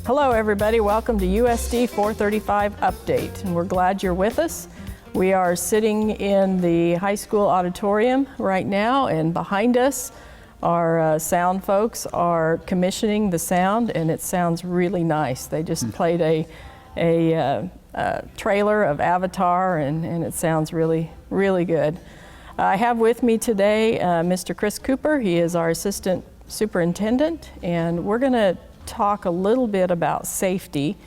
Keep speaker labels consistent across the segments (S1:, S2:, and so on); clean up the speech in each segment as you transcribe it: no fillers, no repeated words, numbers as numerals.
S1: Hello everybody, welcome to USD 435 Update, and we're glad you're with us. We are sitting in the high school auditorium right now, and behind us our sound folks are commissioning the sound, and it sounds really nice. They just played a trailer of Avatar, and it sounds really, really good. I have with me today Mr. Chris Cooper. He is our assistant superintendent, and we're going to talk a little bit about safety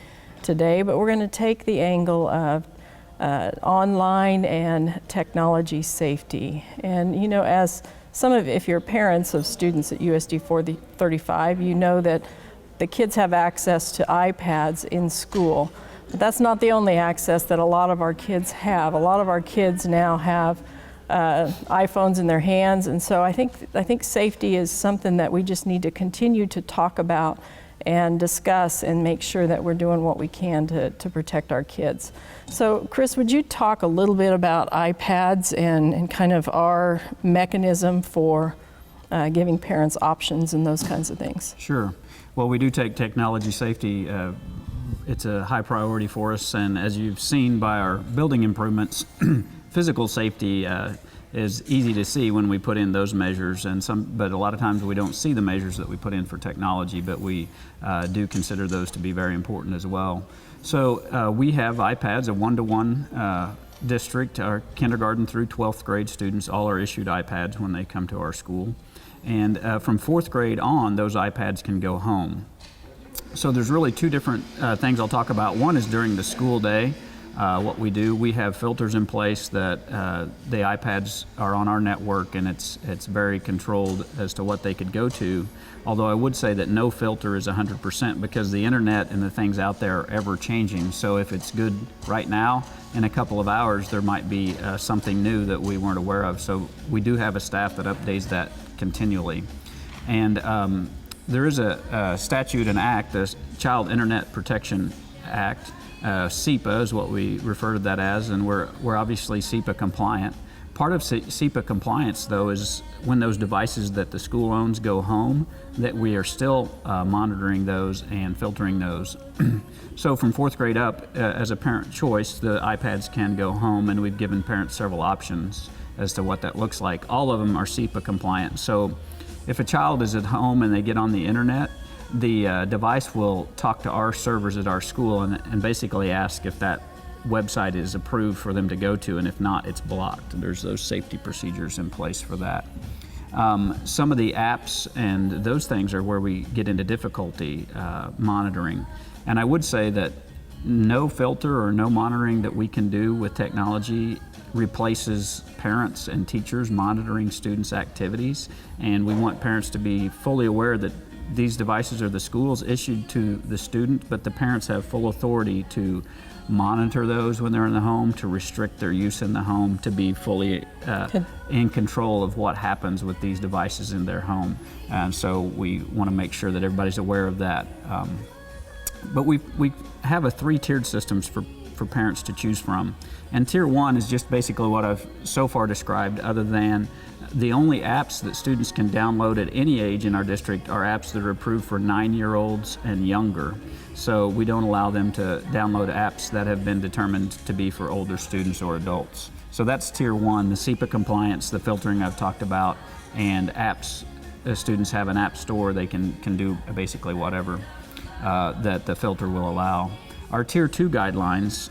S1: today, but we're going to take the angle of online and technology safety. And you know, as if you're parents of students at USD 435, you know that the kids have access to iPads in school. But that's not the only access that a lot of our kids have. A lot of our kids now have iPhones in their hands, and so I think safety is something that we just need to continue to talk about and discuss and make sure that we're doing what we can to protect our kids. So Chris, would you talk a little bit about iPads and kind of our mechanism for giving parents options and those kinds of things?
S2: Sure. Well, we do take technology safety. It's a high priority for us, and as you've seen by our building improvements, physical safety is easy to see when we put in those measures, but a lot of times we don't see the measures that we put in for technology, but we do consider those to be very important as well. So we have iPads, a one-to-one district. Our kindergarten through 12th grade students all are issued iPads when they come to our school. And from 4th grade on, those iPads can go home. So there's really two different things I'll talk about. One is during the school day. What we do, we have filters in place that the iPads are on our network, and it's very controlled as to what they could go to. Although I would say that no filter is 100% because the internet and the things out there are ever changing. So if it's good right now, in a couple of hours there might be something new that we weren't aware of. So we do have a staff that updates that continually. And there is a statute, an act, the Child Internet Protection Act. SEPA is what we refer to that as, and we're obviously SEPA compliant. Part of SEPA compliance, though, is when those devices that the school owns go home, that we are still monitoring those and filtering those. So from 4th grade up, as a parent choice, the iPads can go home, and we've given parents several options as to what that looks like. All of them are SEPA compliant. So if a child is at home and they get on the internet, the device will talk to our servers at our school and basically ask if that website is approved for them to go to, and if not, it's blocked. There's those safety procedures in place for that. Some of the apps and those things are where we get into difficulty monitoring. And I would say that no filter or no monitoring that we can do with technology replaces parents and teachers monitoring students' activities. And we want parents to be fully aware that these devices are the school's issued to the student, but the parents have full authority to monitor those when they're in the home, to restrict their use in the home, to be fully in control of what happens with these devices in their home. And so we want to make sure that everybody's aware of that. But we have a 3-tiered systems for parents to choose from. And tier 1 is just basically what I've so far described, other than the only apps that students can download at any age in our district are apps that are approved for 9-year-olds and younger. So we don't allow them to download apps that have been determined to be for older students or adults. So that's tier 1, the SEPA compliance, the filtering I've talked about, and apps. Students have an app store, they can do basically whatever that the filter will allow. Our Tier 2 guidelines,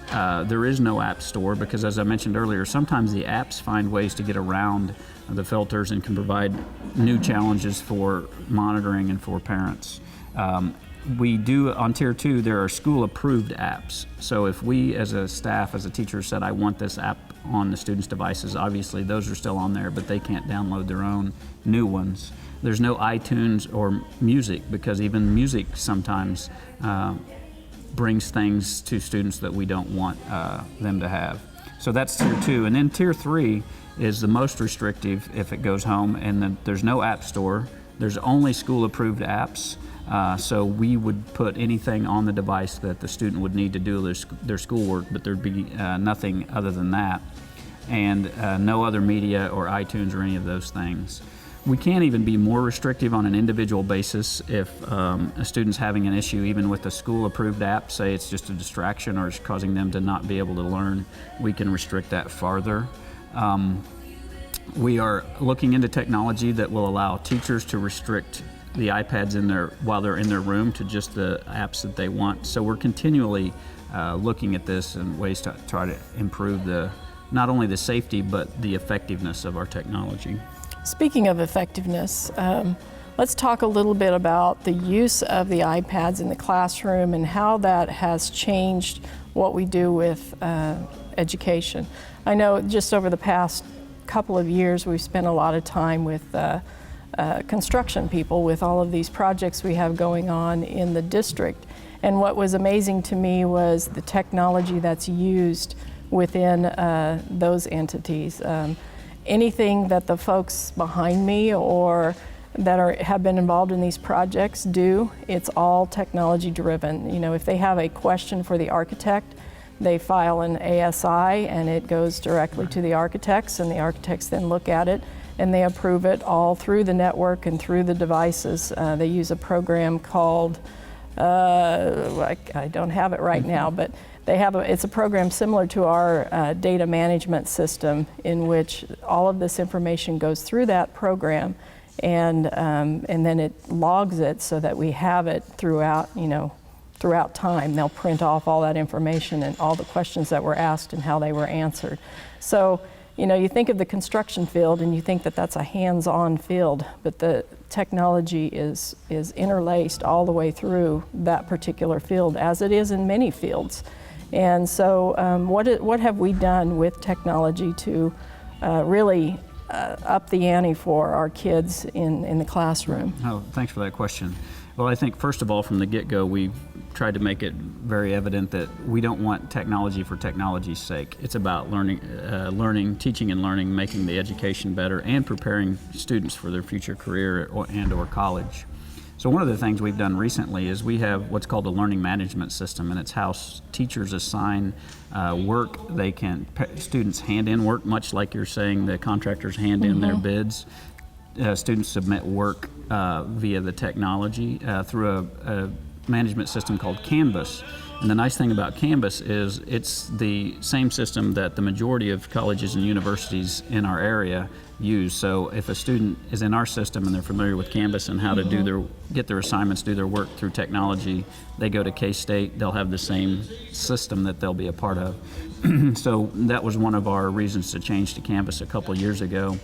S2: there is no app store because, as I mentioned earlier, sometimes the apps find ways to get around the filters and can provide new challenges for monitoring and for parents. We do, on Tier 2, there are school-approved apps. So if we, as a staff, as a teacher, said, I want this app on the students' devices, obviously those are still on there, but they can't download their own new ones. There's no iTunes or music, because even music sometimes brings things to students that we don't want them to have. So that's Tier 2. And then Tier 3 is the most restrictive if it goes home, and then there's no app store. There's only school-approved apps. So we would put anything on the device that the student would need to do their schoolwork, but there'd be nothing other than that. And no other media or iTunes or any of those things. We can even be more restrictive on an individual basis if a student's having an issue even with a school-approved app, say it's just a distraction or it's causing them to not be able to learn, we can restrict that farther. We are looking into technology that will allow teachers to restrict the iPads while they're in their room to just the apps that they want. So we're continually looking at this and ways to try to improve not only the safety but the effectiveness of our technology.
S1: Speaking of effectiveness, let's talk a little bit about the use of the iPads in the classroom and how that has changed what we do with education. I know just over the past couple of years we've spent a lot of time with construction people with all of these projects we have going on in the district. And what was amazing to me was the technology that's used within those entities. Anything that the folks behind me or that have been involved in these projects do, it's all technology driven. You know, if they have a question for the architect, they file an ASI and it goes directly to the architects, and the architects then look at it and they approve it all through the network and through the devices. They use a program called, I don't have it right now, but it's a program similar to our data management system, in which all of this information goes through that program, and then it logs it so that we have it throughout time. They'll print off all that information and all the questions that were asked and how they were answered. So, you know, you think of the construction field and you think that that's a hands-on field, but the technology is interlaced all the way through that particular field, as it is in many fields. And so what have we done with technology to really up the ante for our kids in the classroom?
S2: Oh, thanks for that question. Well, I think first of all, from the get-go, we've tried to make it very evident that we don't want technology for technology's sake. It's about learning, teaching and learning, making the education better, and preparing students for their future career or college. So one of the things we've done recently is we have what's called a learning management system, and it's how teachers assign work. Students hand in work, much like you're saying the contractors hand in their bids. Students submit work via the technology through a management system called Canvas. And the nice thing about Canvas is it's the same system that the majority of colleges and universities in our area use. So if a student is in our system and they're familiar with Canvas and how to get their assignments, do their work through technology, they go to K-State, they'll have the same system that they'll be a part of. So that was one of our reasons to change to Canvas a couple years ago.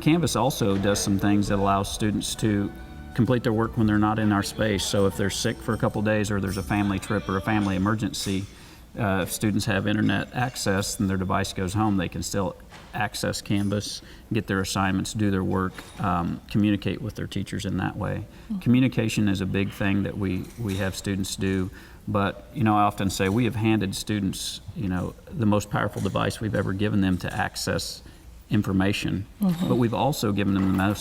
S2: Canvas also does some things that allow students to complete their work when they're not in our space. So if they're sick for a couple days or there's a family trip or a family emergency, if students have internet access and their device goes home, they can still access Canvas, get their assignments, do their work, communicate with their teachers in that way. Communication is a big thing that we have students do. But, you know, I often say we have handed students, you know, the most powerful device we've ever given them to access information, but we've also given them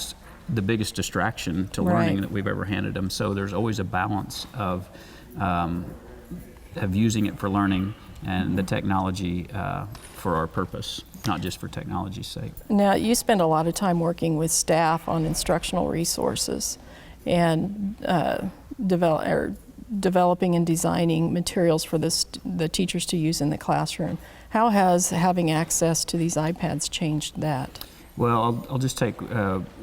S2: the biggest distraction to learning that we've ever handed them. So there's always a balance of using it for learning and the technology for our purpose, not just for technology's sake.
S1: Now, you spend a lot of time working with staff on instructional resources and developing and designing materials for the teachers to use in the classroom. How has having access to these iPads changed that?
S2: Well, I'll just take,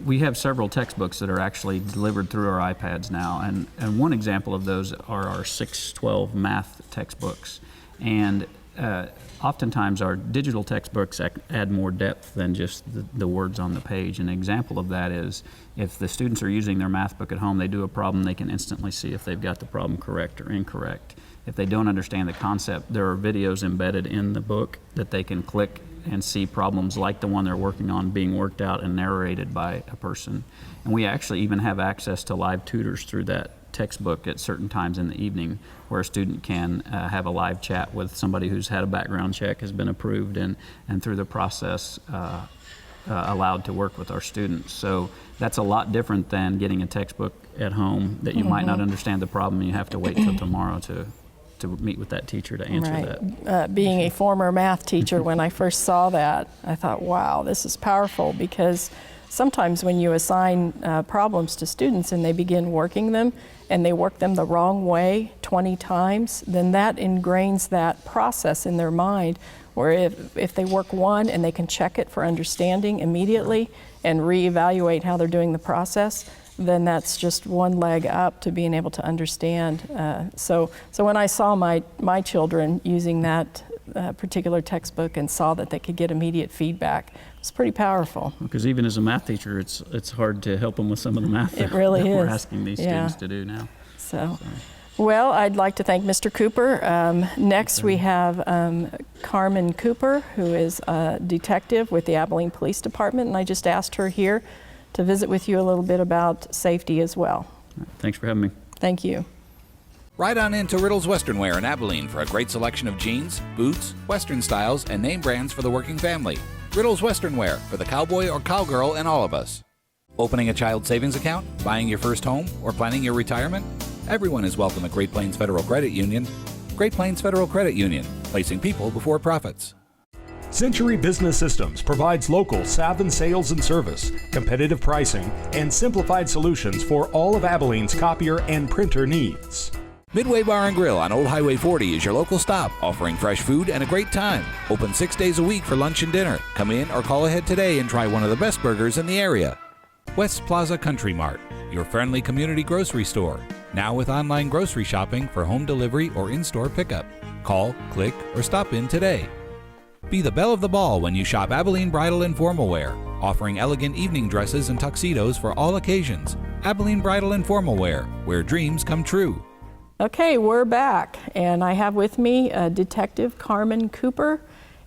S2: we have several textbooks that are actually delivered through our iPads now, and one example of those are our 612 math textbooks. And oftentimes our digital textbooks add more depth than just the words on the page. An example of that is if the students are using their math book at home, they do a problem, they can instantly see if they've got the problem correct or incorrect. If they don't understand the concept, there are videos embedded in the book that they can click and see problems like the one they're working on being worked out and narrated by a person. And we actually even have access to live tutors through that textbook at certain times in the evening, where a student can have a live chat with somebody who's had a background check, has been approved, and through the process allowed to work with our students. So that's a lot different than getting a textbook at home that you might not understand the problem and you have to wait till tomorrow to meet with that teacher to answer that.
S1: Being a former math teacher, when I first saw that, I thought, wow, this is powerful, because sometimes when you assign problems to students and they begin working them and they work them the wrong way 20 times, then that ingrains that process in their mind, where if they work one and they can check it for understanding immediately and reevaluate how they're doing the process, then that's just one leg up to being able to understand. So when I saw my children using that particular textbook and saw that they could get immediate feedback, it's pretty powerful.
S2: Because even as a math teacher, it's hard to help them with some of the math
S1: It really
S2: that we're
S1: is.
S2: asking these students to do now.
S1: So, well, I'd like to thank Mr. Cooper. Next we have Carmen Cooper, who is a detective with the Abilene Police Department, and I just asked her here to visit with you a little bit about safety as well.
S2: Thanks for having me.
S1: Thank you.
S3: Ride on into Riddle's Western Wear in Abilene for a great selection of jeans, boots, Western styles, and name brands for the working family. Riddle's Western Wear for the cowboy or cowgirl in all of us. Opening a child savings account, buying your first home, or planning your retirement? Everyone is welcome at Great Plains Federal Credit Union. Great Plains Federal Credit Union, placing people before profits.
S4: Century Business Systems provides local salve and sales and service, competitive pricing, and simplified solutions for all of Abilene's copier and printer needs.
S3: Midway Bar and Grill on Old Highway 40 is your local stop, offering fresh food and a great time. Open 6 days a week for lunch and dinner. Come in or call ahead today and try one of the best burgers in the area. West Plaza Country Mart, your friendly community grocery store. Now with online grocery shopping for home delivery or in-store pickup. Call, click, or stop in today. Be the belle of the ball when you shop Abilene Bridal and Formal Wear, offering elegant evening dresses and tuxedos for all occasions. Abilene Bridal and Formal Wear, where dreams come true.
S1: Okay, we're back, and I have with me Detective Carmen Cooper,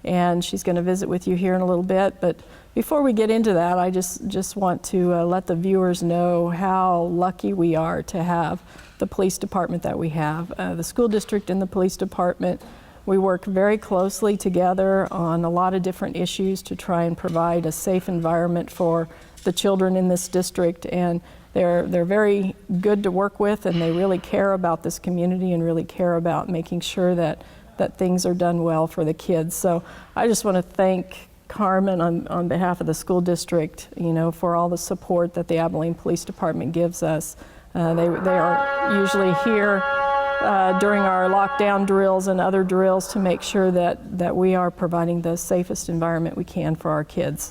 S1: and she's going to visit with you here in a little bit. But before we get into that, I just want to let the viewers know how lucky we are to have the police department that we have. The school district and the police department, we work very closely together on a lot of different issues to try and provide a safe environment for the children in this district, and they're very good to work with, and they really care about this community and really care about making sure that things are done well for the kids. So I just want to thank Carmen on behalf of the school district, for all the support that the Abilene Police Department gives us. They are usually here during our lockdown drills and other drills to make sure that we are providing the safest environment we can for our kids.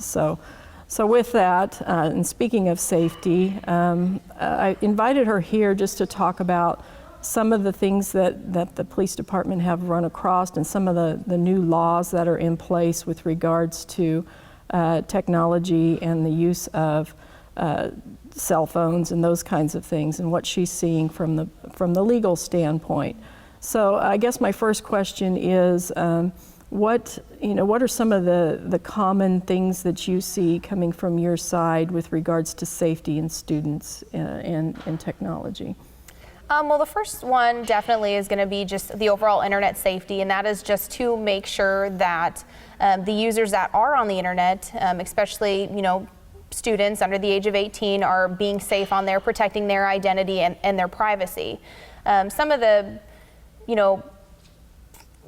S1: So with that, and speaking of safety, I invited her here just to talk about some of the things that the police department have run across and some of the new laws that are in place with regards to technology and the use of cell phones and those kinds of things, and what she's seeing from the legal standpoint. So I guess my first question is, what are some of the common things that you see coming from your side with regards to safety in students and technology?
S5: Well, the first one definitely is going to be just the overall internet safety, and that is just to make sure that the users that are on the internet, especially students under the age of 18, are being safe on there, protecting their identity and their privacy. Some of the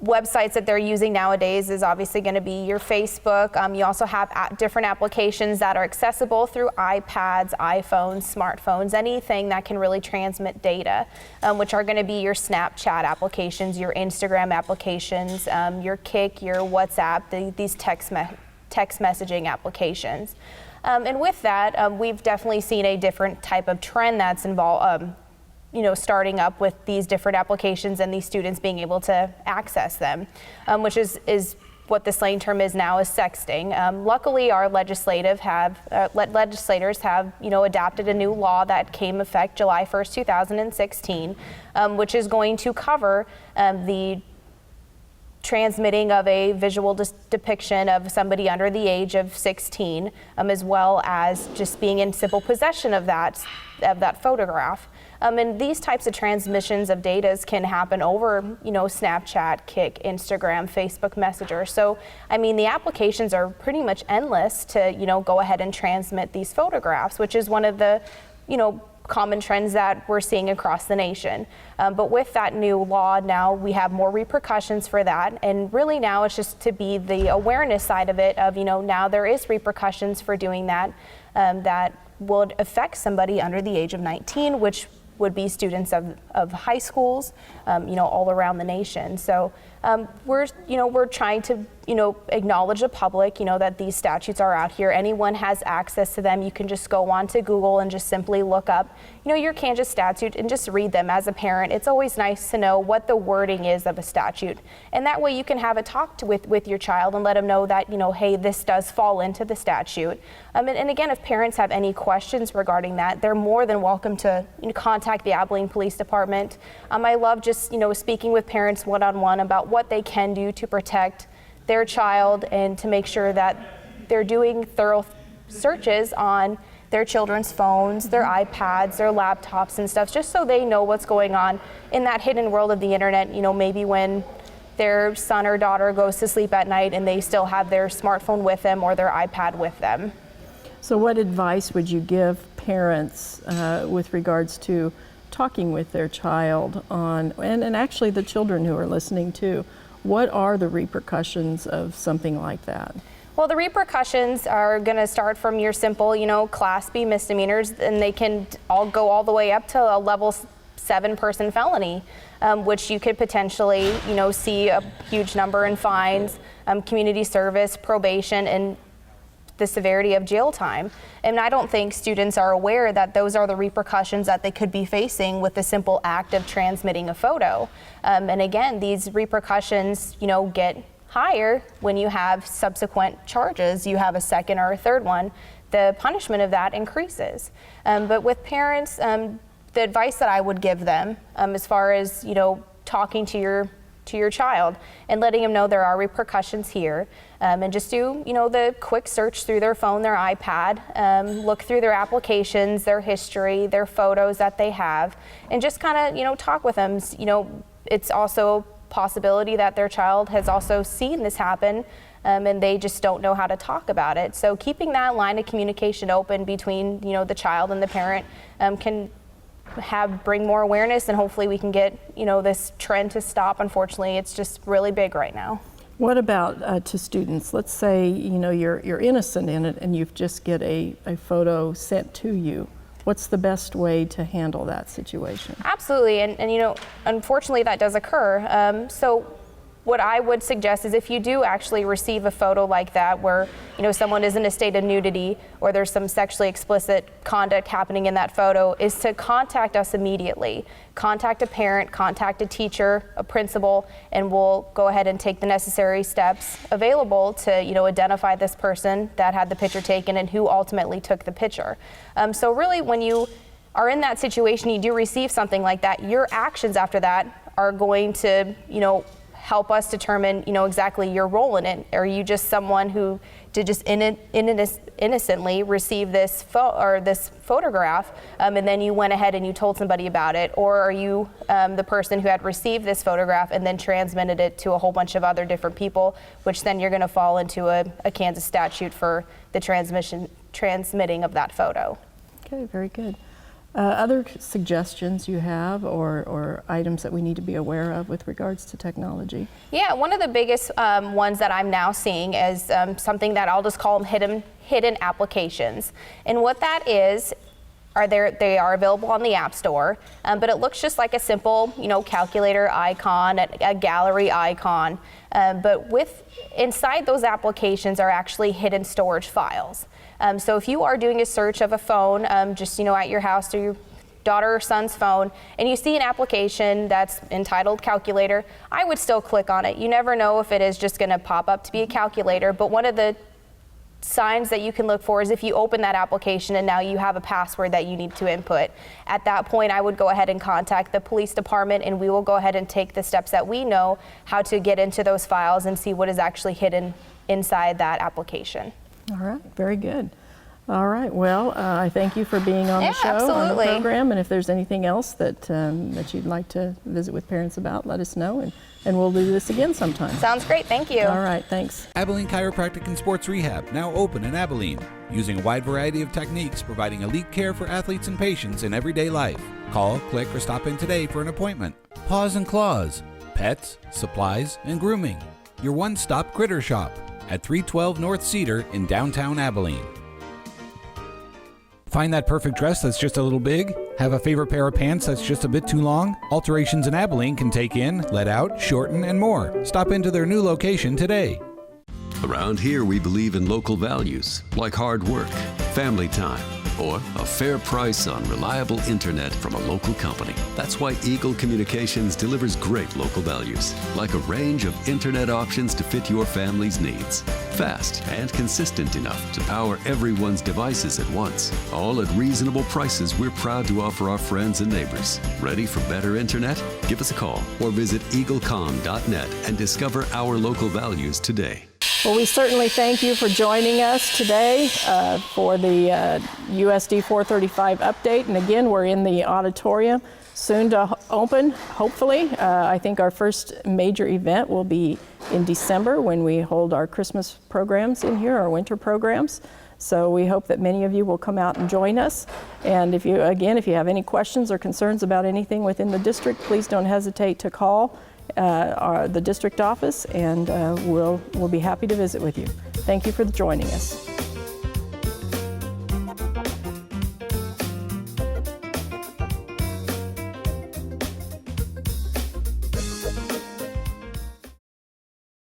S5: websites that they're using nowadays is obviously going to be your Facebook. You also have different applications that are accessible through iPads, iPhones, smartphones, anything that can really transmit data, which are going to be your Snapchat applications, your Instagram applications, your Kik, your WhatsApp, these text messaging applications. And with that, we've definitely seen a different type of trend that's involved, starting up with these different applications and these students being able to access them, which is what the slang term is now, is sexting. Luckily, our legislators have adopted a new law that came effect July 1st, 2016, which is going to cover the transmitting of a visual depiction of somebody under the age of 16, as well as just being in simple possession of that photograph. And these types of transmissions of data can happen over, Snapchat, Kik, Instagram, Facebook Messenger. So, the applications are pretty much endless to, go ahead and transmit these photographs, which is one of the, common trends that we're seeing across the nation. But with that new law, now we have more repercussions for that. And really now it's just to be the awareness side of it of, now there is repercussions for doing that, that would affect somebody under the age of 19, which would be students of high schools, all around the nation. So we're trying to, acknowledge the public, that these statutes are out here. Anyone has access to them. You can just go on to Google and just simply look up, your Kansas statute and just read them. As a parent, it's always nice to know what the wording is of a statute. And that way you can have a talk with your child and let them know that, hey, this does fall into the statute. And again, if parents have any questions regarding that, they're more than welcome to contact the Abilene Police Department. I love just, speaking with parents one-on-one about what they can do to protect their child and to make sure that they're doing thorough searches on their children's phones, their iPads, their laptops and stuff, just so they know what's going on in that hidden world of the internet, maybe when their son or daughter goes to sleep at night and they still have their smartphone with them or their iPad with them.
S1: So what advice would you give parents with regards to talking with their child on, and actually the children who are listening too, what are the repercussions of something like that?
S5: Well, the repercussions are going to start from your simple, Class B misdemeanors, and they can all go all the way up to a level 7 person felony, which you could potentially, see a huge number in fines, community service, probation, and the severity of jail time. And I don't think students are aware that those are the repercussions that they could be facing with the simple act of transmitting a photo. And again, these repercussions, get higher when you have subsequent charges. You have a second or a third one, the punishment of that increases. But with parents, the advice that I would give them as far as, talking to your child and letting them know there are repercussions here, and just do the quick search through their phone, their iPad, look through their applications, their history, their photos that they have, and just kind of talk with them. It's also a possibility that their child has also seen this happen, and they just don't know how to talk about it. So keeping that line of communication open between the child and the parent can bring more awareness, and hopefully we can get this trend to stop. Unfortunately, it's just really big right now.
S1: What about to students? Let's say you're innocent in it and you just get a photo sent to you. What's the best way to handle that situation?
S5: Absolutely, and unfortunately that does occur. So what I would suggest is if you do actually receive a photo like that where someone is in a state of nudity or there's some sexually explicit conduct happening in that photo, is to contact us immediately. Contact a parent, contact a teacher, a principal, and we'll go ahead and take the necessary steps available to identify this person that had the picture taken and who ultimately took the picture. So really, when you are in that situation, you do receive something like that, your actions after that are going to help us determine, exactly your role in it. Are you just someone who did just innocently receive this photograph, and then you went ahead and you told somebody about it? Or are you the person who had received this photograph and then transmitted it to a whole bunch of other different people, which then you're going to fall into a Kansas statute for the transmitting of that photo.
S1: Okay, very good. Other suggestions you have or items that we need to be aware of with regards to technology? Yeah,
S5: one of the biggest ones that I'm now seeing is something that I'll just call them hidden applications. And what that is, they are available on the App Store, but it looks just like a simple, calculator icon, a gallery icon. But inside those applications are actually hidden storage files. So if you are doing a search of a phone, just at your house through your daughter or son's phone, and you see an application that's entitled calculator, I would still click on it. You never know if it is just going to pop up to be a calculator, but one of the signs that you can look for is if you open that application and now you have a password that you need to input. At that point, I would go ahead and contact the police department, and we will go ahead and take the steps that we know how to get into those files and see what is actually hidden inside that application.
S1: All right, very good. All right. Well, I thank you for being on the show, on the
S5: absolutely.
S1: program. And if there's anything else that you'd like to visit with parents about, let us know, and we'll do this again sometime.
S5: Sounds great. Thank you.
S1: All right. Thanks.
S3: Abilene Chiropractic and Sports Rehab, now open in Abilene, using a wide variety of techniques, providing elite care for athletes and patients in everyday life. Call, click, or stop in today for an appointment. Paws and Claws, pets, supplies, and grooming. Your one-stop critter shop at 312 North Cedar in downtown Abilene. Find that perfect dress that's just a little big? Have a favorite pair of pants that's just a bit too long? Alterations in Abilene can take in, let out, shorten, and more. Stop into their new location today.
S6: Around here, we believe in local values like hard work, family time, or a fair price on reliable internet from a local company. That's why Eagle Communications delivers great local values, like a range of internet options to fit your family's needs. Fast and consistent enough to power everyone's devices at once. All at reasonable prices we're proud to offer our friends and neighbors. Ready for better internet? Give us a call or visit eaglecom.net and discover our local values today.
S1: Well, we certainly thank you for joining us today for the USD 435 update. And again, we're in the auditorium, soon to open, hopefully. I think our first major event will be in December when we hold our Christmas programs in here, our winter programs. So we hope that many of you will come out and join us. And if you have any questions or concerns about anything within the district, please don't hesitate to call the district office, and we'll be happy to visit with you. Thank you for joining us.